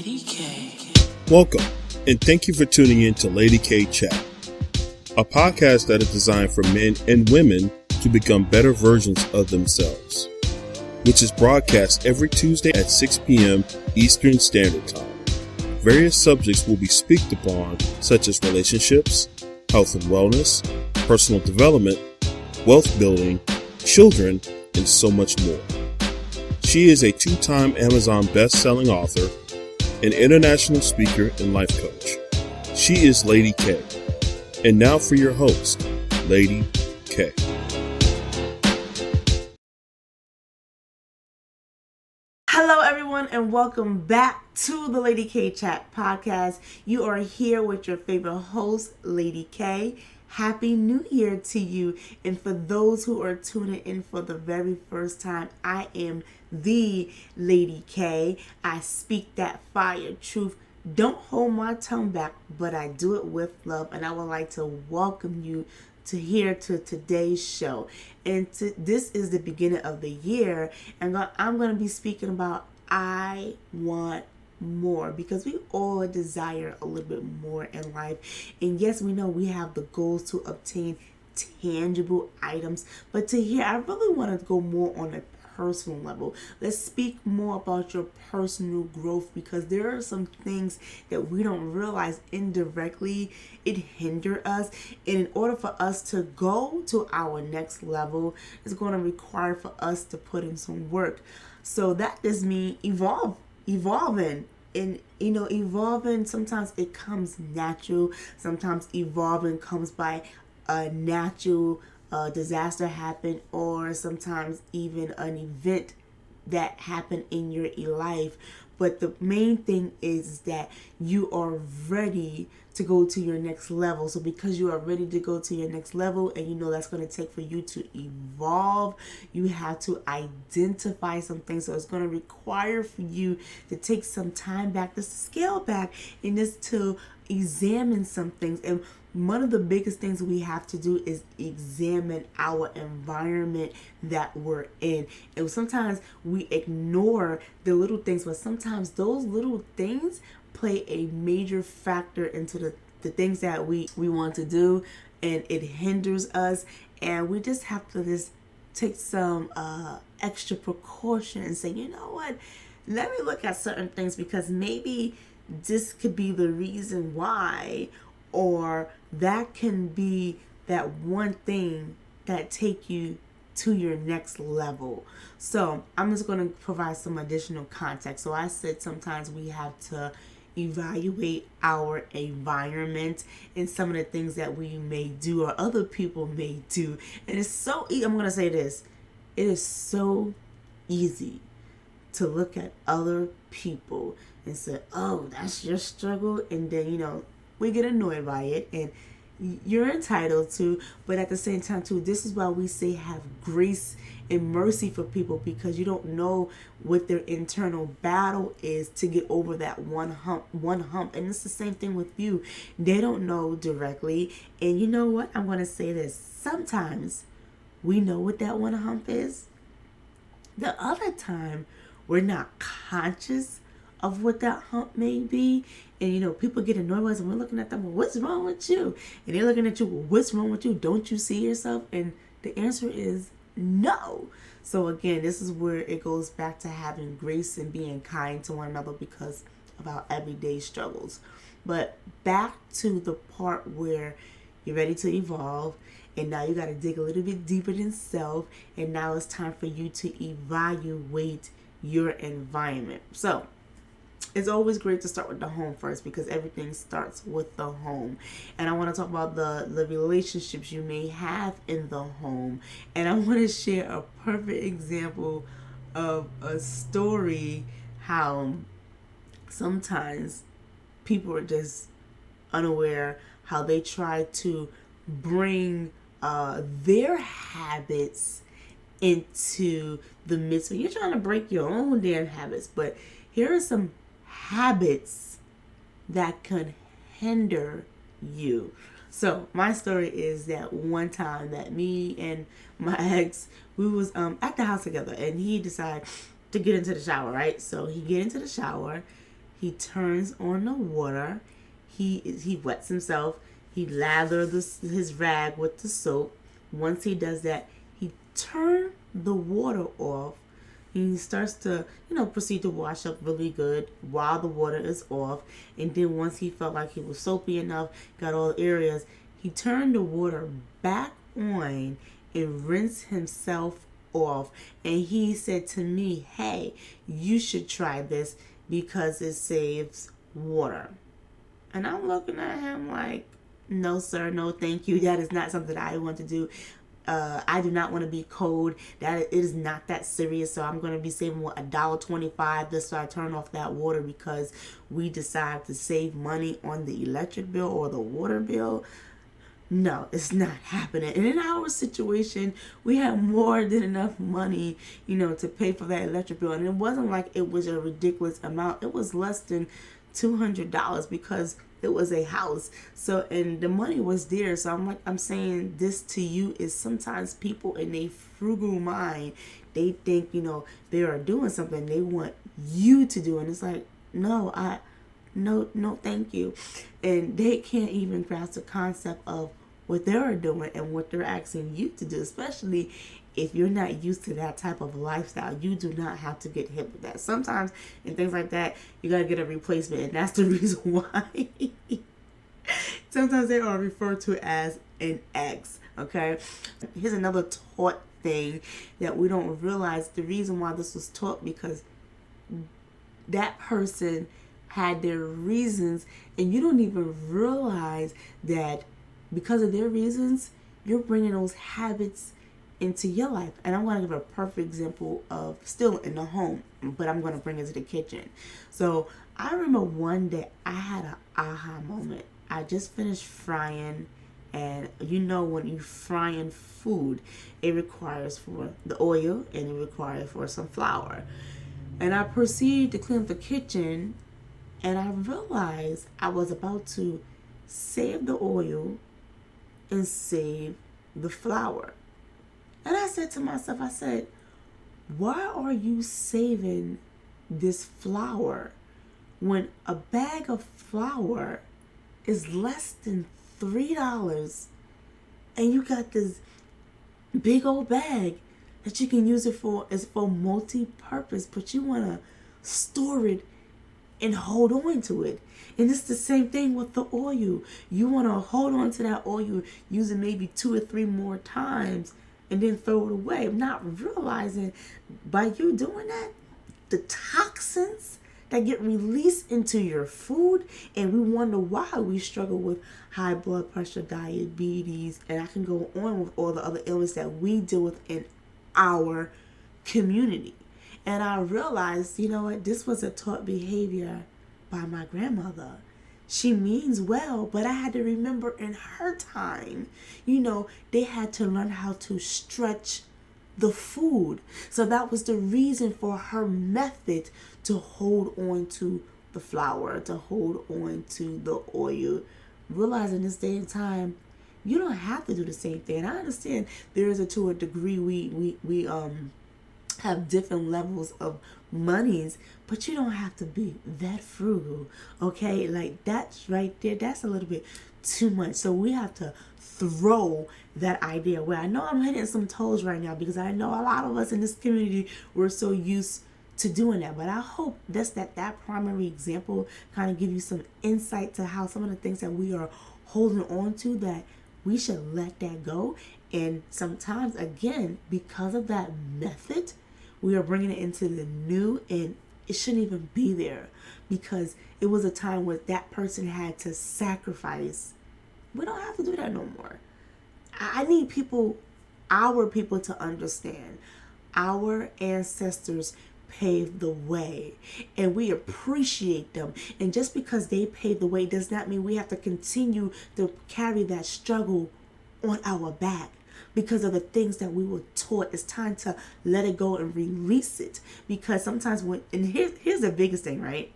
Lady K. Welcome, and thank you for tuning in to Lady K Chat, a podcast that is designed for men and women to become better versions of themselves, which is broadcast every Tuesday at 6 p.m. Eastern Standard Time. Various subjects will be spoken upon, such as relationships, health and wellness, personal development, wealth building, children, and so much more. She is a two-time Amazon best-selling author, an international speaker, and life coach. She is Lady K. And now for your host, Lady K. Hello, everyone, and welcome back to the Lady K Chat podcast. You are here with your favorite host, Lady K. Happy New Year to you. And for those who are tuning in for the very first time, I am the Lady K. I speak that fire truth. Don't hold my tongue back, but I do it with love. And I would like to welcome you to today's show. And this is the beginning of the year, and I'm going to be speaking about I want more, because we all desire a little bit more in life. And yes, we know we have the goals to obtain tangible items, but I really want to go more on a personal level. Let's speak more about your personal growth, because there are some things that we don't realize indirectly. It hinder us, and in order for us to go to our next level, it's going to require for us to put in some work. So that does mean evolving. And evolving, sometimes it comes natural, sometimes evolving comes by a natural disaster happen, or sometimes even an event that happened in your life. But the main thing is that you are ready to go to your next level. So because you are ready to go to your next level, and you know that's going to take for you to evolve, you have to identify some things. So it's going to require for you to take some time back, just to scale back, and just to examine some things. And one of the biggest things we have to do is examine our environment that we're in. And sometimes we ignore the little things, but sometimes those little things play a major factor into the things that we want to do, and it hinders us. And we just have to just take some extra precaution and say, you know what, let me look at certain things, because maybe this could be the reason why, or that can be that one thing that take you to your next level. So I'm just going to provide some additional context. So I said sometimes we have to evaluate our environment and some of the things that we may do or other people may do. And it's so I'm going to say this. It is so easy to look at other people and say, oh, that's your struggle. And then, we get annoyed by it, and you're entitled to. But at the same time, too, this is why we say have grace and mercy for people, because you don't know what their internal battle is to get over that one hump. And it's the same thing with you. They don't know directly. And you know what? I'm going to say this. Sometimes we know what that one hump is. The other time, we're not conscious of what that hump may be. And people get annoyed with us, and we're looking at them, well, what's wrong with you? And they're looking at you, well, what's wrong with you? Don't you see yourself? And the answer is no. So again, this is where it goes back to having grace and being kind to one another because of our everyday struggles. But back to the part where you're ready to evolve, and now you got to dig a little bit deeper than self, and now it's time for you to evaluate your environment. So it's always great to start with the home first, because everything starts with the home. And I want to talk about the relationships you may have in the home. And I want to share a perfect example of a story, how sometimes people are just unaware how they try to bring their habits into the midst. When you're trying to break your own damn habits, but here are some habits that could hinder you. So my story is that one time that me and my ex, we was at the house together, and he decided to get into the shower, right? So he get into the shower, He turns on the water. He wets himself. He lathers his rag with the soap. Once he does that, he turns the water off. He starts to, proceed to wash up really good while the water is off. And then once he felt like he was soapy enough, got all the areas, he turned the water back on and rinsed himself off. And he said to me, hey, you should try this because it saves water. And I'm looking at him like, no, sir, no, thank you. That is not something that I want to do. I do not want to be cold. That it is not that serious. So I'm going to be saving $1.25 just so I turn off that water because we decide to save money on the electric bill or the water bill. No, it's not happening. And in our situation, we had more than enough money, to pay for that electric bill. And it wasn't like it was a ridiculous amount. It was less than $200 because it was a house. So, and the money was there. So I'm saying this to you is sometimes people in a frugal mind, they think, they are doing something they want you to do. And it's like, no, thank you. And they can't even grasp the concept of what they're doing and what they're asking you to do, especially if you're not used to that type of lifestyle. You do not have to get hip with that. Sometimes in things like that, you got to get a replacement. And that's the reason why sometimes they are referred to as an ex. Okay. Here's another taught thing that we don't realize. The reason why this was taught, because that person had their reasons, and you don't even realize that because of their reasons, you're bringing those habits into your life. And I'm going to give a perfect example of still in the home, but I'm going to bring it to the kitchen. So I remember one day I had an aha moment. I just finished frying, and when you frying food, it requires for the oil and it requires for some flour. And I proceeded to clean up the kitchen, and I realized I was about to save the oil and save the flour. And I said to myself, why are you saving this flour when a bag of flour is less than $3 and you got this big old bag that you can use it for multi-purpose, but you want to store it and hold on to it. And it's the same thing with the oil. You want to hold on to that oil, use it maybe 2 or 3 more times, and then throw it away. Not realizing by you doing that, the toxins that get released into your food, and we wonder why we struggle with high blood pressure, diabetes, and I can go on with all the other illnesses that we deal with in our community. And I realized, this was a taught behavior by my grandmother. She means well, but I had to remember in her time, they had to learn how to stretch the food. So that was the reason for her method to hold on to the flour, to hold on to the oil. Realizing this day and time, you don't have to do the same thing. And I understand there is to a degree we have different levels of monies, but you don't have to be that frugal. Okay, like that's right there, that's a little bit too much. So we have to throw that idea away. I know I'm hitting some toes right now because I know a lot of us in this community, we're so used to doing that. But I hope that primary example kind of give you some insight to how some of the things that we are holding on to, that we should let that go. And sometimes, again, because of that method, we are bringing it into the new, and it shouldn't even be there because it was a time where that person had to sacrifice. We don't have to do that no more. I need our people to understand our ancestors paved the way, and we appreciate them. And just because they paved the way does not mean we have to continue to carry that struggle on our back. Because of the things that we were taught, it's time to let it go and release it. Because sometimes here's the biggest thing, right?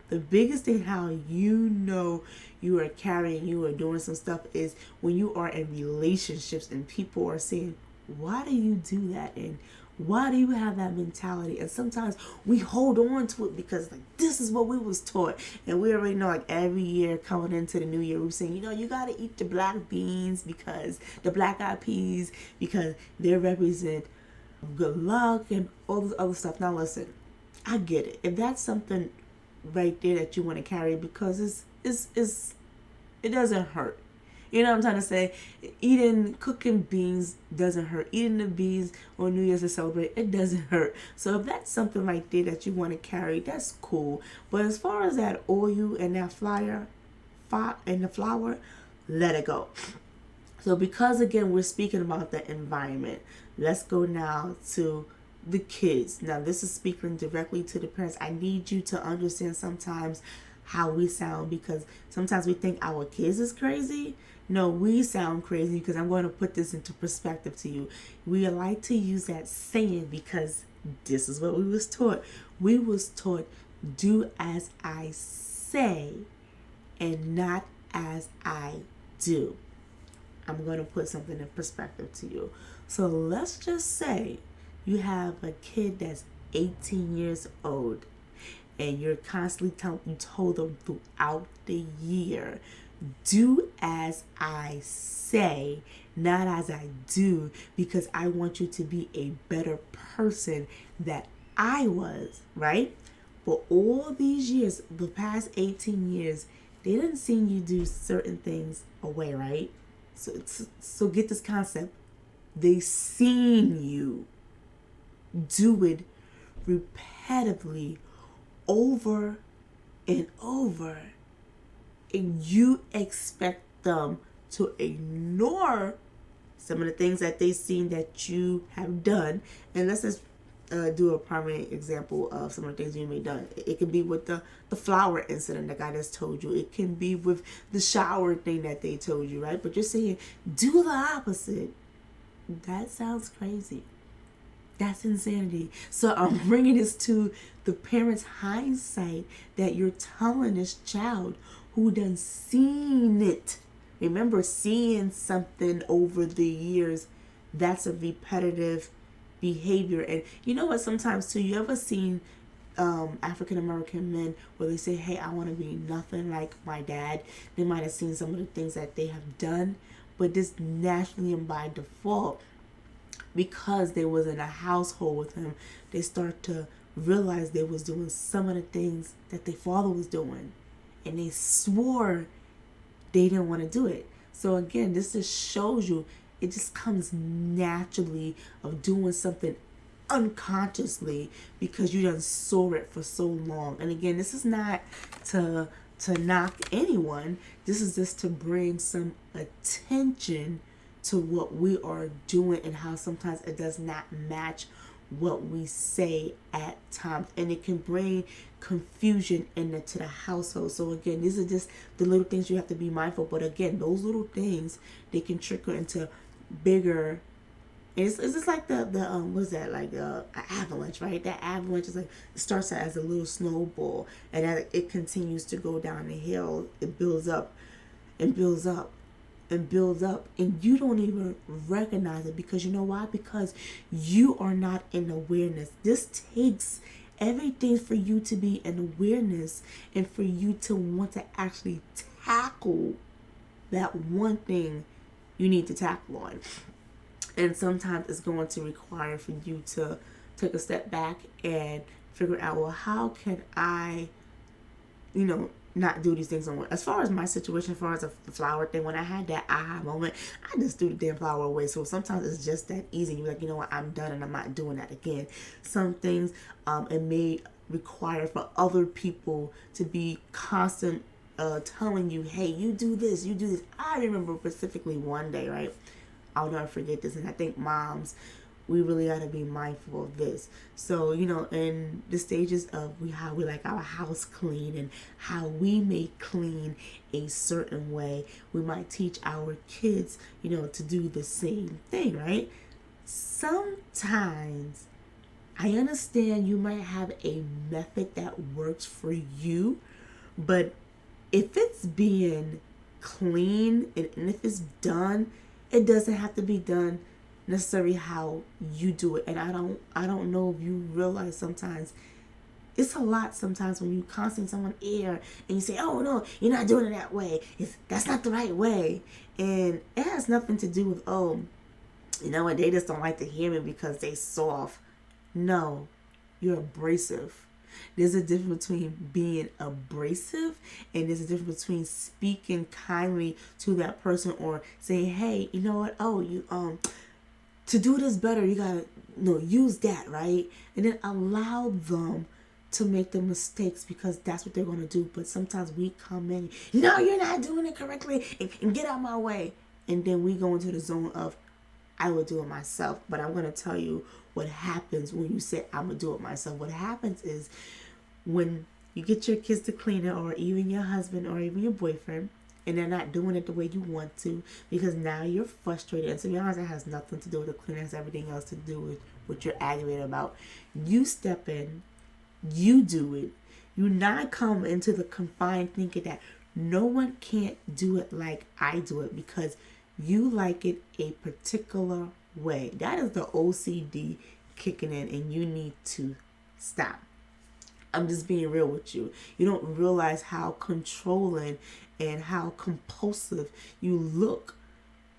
The biggest thing how you are carrying, you are doing some stuff, is when you are in relationships and people are saying, why do you do that? And Why do you have that mentality? And sometimes we hold on to it because like this is what we was taught, and we already know like every year coming into the new year we're saying, you got to eat the black beans because the black eyed peas because they represent good luck and all this other stuff. Now listen, I get it. If that's something right there that you want to carry because it doesn't hurt. You know what I'm trying to say? Cooking beans doesn't hurt. Eating the beans on New Year's to celebrate, it doesn't hurt. So if that's something right there that you want to carry, that's cool. But as far as that oil and that flour, let it go. So because again, we're speaking about the environment, let's go now to the kids. Now this is speaking directly to the parents. I need you to understand sometimes how we sound because sometimes we think our kids is crazy. No, we sound crazy because I'm going to put this into perspective to you. We like to use that saying because this is what we was taught. We was taught, do as I say and not as I do. I'm going to put something in perspective to you. So let's just say you have a kid that's 18 years old and you're constantly you told them throughout the year, do as I say, not as I do, because I want you to be a better person that I was, right? For all these years, the past 18 years, they didn't see you do certain things away, right? So get this concept. They seen you do it repetitively over and over, and you expect them to ignore some of the things that they seen that you have done. And let's just do a primary example of some of the things you may have done. It can be with the flower incident that I just told you. It can be with the shower thing that they told you, right? But you're saying, do the opposite. That sounds crazy. That's insanity. So I'm bringing this to the parents' hindsight that you're telling this child who done seen it. Remember, seeing something over the years, that's a repetitive behavior. And you know what, sometimes too, you ever seen African American men where they say, hey, I want to be nothing like my dad. They might have seen some of the things that they have done, but this naturally and by default, because they was in a household with him, they start to realize they was doing some of the things that their father was doing, and they swore they didn't want to do it. So again, this just shows you it just comes naturally of doing something unconsciously because you done saw it for so long. And again, this is not to knock anyone. This is just to bring some attention to what we are doing and how sometimes it does not match what we say at times, and it can bring confusion into the household. So again, these are just the little things you have to be mindful. But again, those little things, they can trickle into bigger. It's just like the what's that, like an avalanche, right? That avalanche is like, it starts out as a little snowball, and as it continues to go down the hill, it builds up and builds up and builds up, and you don't even recognize it because you know why? Because you are not in awareness. This takes everything for you to be in awareness and for you to want to actually tackle that one thing you need to tackle on. And sometimes it's going to require for you to take a step back and figure out, well, how can I, not do these things on. As far as my situation, as far as the flower thing, when I had that aha moment, I just threw the damn flower away. So sometimes it's just that easy. You're like, you know what, I'm done and I'm not doing that again. Some things it may require for other people to be constant telling you, hey, you do this, you do this. I remember specifically one day, right? I'll never forget this, and I think moms, we really got to be mindful of this. So, in the stages of how we like our house clean and how we may clean a certain way, we might teach our kids, to do the same thing, right? Sometimes I understand you might have a method that works for you, but if it's being clean and if it's done, it doesn't have to be done necessarily how you do it. And I don't know if you realize sometimes it's a lot sometimes when you constantly someone ear and you say, oh no, you're not doing it that way. That's not the right way. And it has nothing to do with, oh, you know what, they just don't like to hear me because they soft. No, you're abrasive. There's a difference between being abrasive and there's a difference between speaking kindly to that person or saying, hey, you know what, oh, you to do this better, you gotta use that, right? And then allow them to make the mistakes because that's what they're gonna do. But sometimes we come in, no, you're not doing it correctly, and get out my way. And then we go into the zone of, I will do it myself. But I'm gonna tell you what happens when you say I'm gonna do it myself. What happens is when you get your kids to clean it, or even your husband or even your boyfriend, and they're not doing it the way you want to because now you're frustrated. And to be honest, it has nothing to do with the cleaning. It has everything else to do with what you're aggravated about. You step in, you do it. You not come into the confined thinking that no one can't do it like I do it because you like it a particular way. That is the OCD kicking in, and you need to stop. I'm just being real with you. You don't realize how controlling and how compulsive you look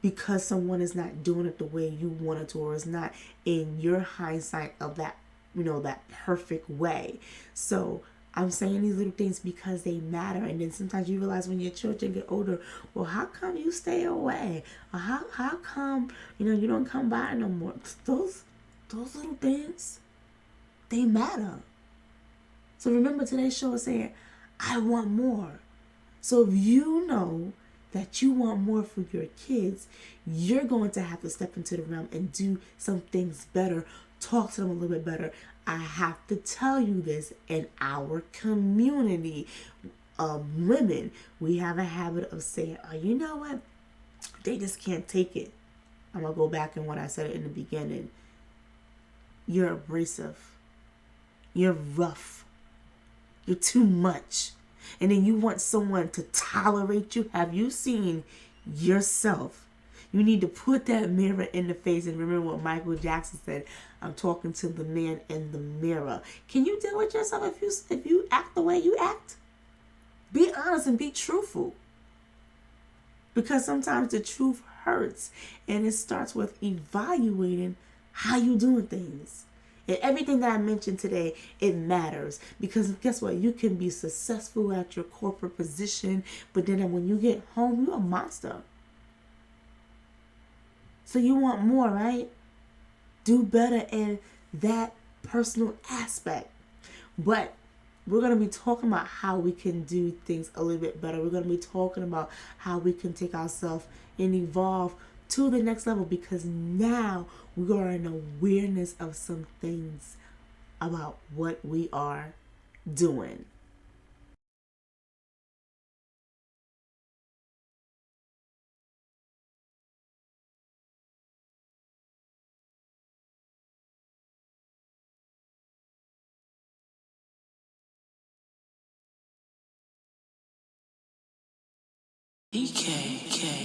because someone is not doing it the way you want it to, or is not in your hindsight of that, that perfect way. So I'm saying these little things because they matter. And then sometimes you realize when your children get older, well, how come you stay away? Or how come, you don't come by no more? Those little things, they matter. So remember, today's show is saying, I want more. So if you know that you want more for your kids, you're going to have to step into the realm and do some things better. Talk to them a little bit better. I have to tell you this, in our community of women, we have a habit of saying, oh, you know what? They just can't take it. I'm going to go back in what I said in the beginning. You're abrasive. You're rough. You're too much. And then you want someone to tolerate you. Have you seen yourself? You need to put that mirror in the face and remember what Michael Jackson said. I'm talking to the man in the mirror. Can you deal with yourself if you act the way you act? Be honest and be truthful. Because sometimes the truth hurts. And it starts with evaluating how you doing things. And everything that I mentioned today, it matters. Because guess what? You can be successful at your corporate position, but then when you get home, you're a monster. So you want more, right? Do better in that personal aspect. But we're going to be talking about how we can do things a little bit better. We're going to be talking about how we can take ourselves and evolve to the next level, because now we are in awareness of some things about what we are doing. EK.